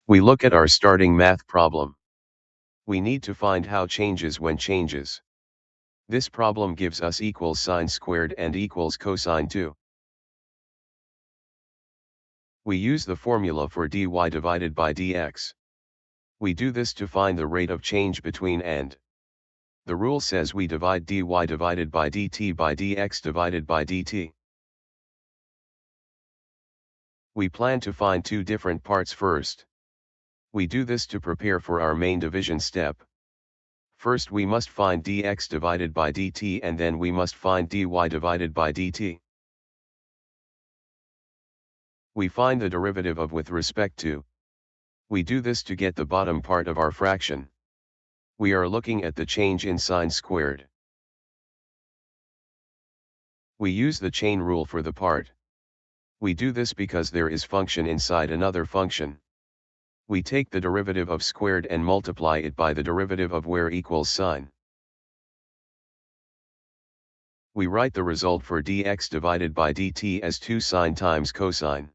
We look at our starting math problem. We need to find how changes when changes. This problem gives us equals sine squared and equals cosine 2. We use the formula for dy divided by dx. We do this to find the rate of change between and. The rule says we divide dy divided by dt by dx divided by dt. We plan to find two different parts first. We do this to prepare for our main division step. First we must find dx divided by dt and then we must find dy divided by dt. We find the derivative of with respect to. We do this to get the bottom part of our fraction. We are looking at the change in sine squared. We use the chain rule for the part. We do this because there is function inside another function. We take the derivative of squared and multiply it by the derivative of where equals sine. We write the result for dx divided by dt as 2 sine times cosine.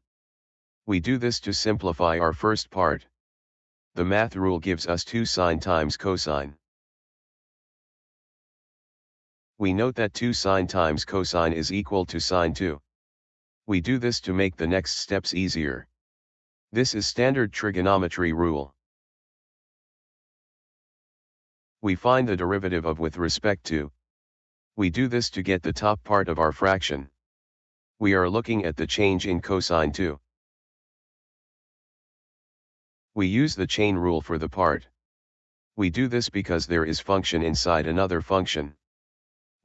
We do this to simplify our first part. The math rule gives us 2 sine times cosine. We note that 2 sine times cosine is equal to sine 2. We do this to make the next steps easier. This is standard trigonometry rule. We find the derivative of with respect to. We do this to get the top part of our fraction. We are looking at the change in cosine 2. We use the chain rule for the part. We do this because there is function inside another function.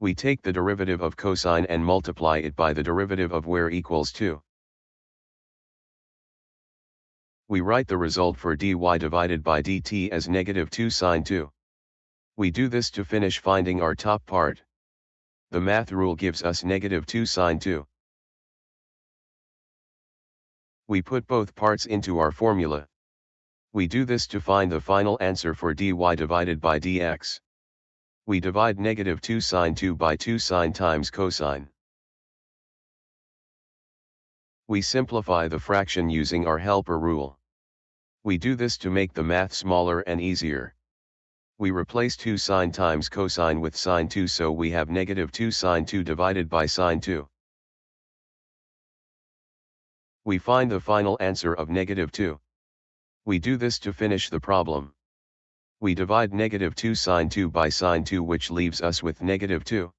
We take the derivative of cosine and multiply it by the derivative of where equals 2. We write the result for dy divided by dt as negative 2 sine 2. We do this to finish finding our top part. The math rule gives us negative 2 sine 2. We put both parts into our formula. We do this to find the final answer for dy divided by dx. We divide negative 2 sine 2 by 2 sine times cosine. We simplify the fraction using our helper rule. We do this to make the math smaller and easier. We replace 2 sine times cosine with sine 2, so we have negative 2 sine 2 divided by sine 2. We find the final answer of negative 2. We do this to finish the problem. We divide negative 2 sine 2 by sine 2, which leaves us with negative 2.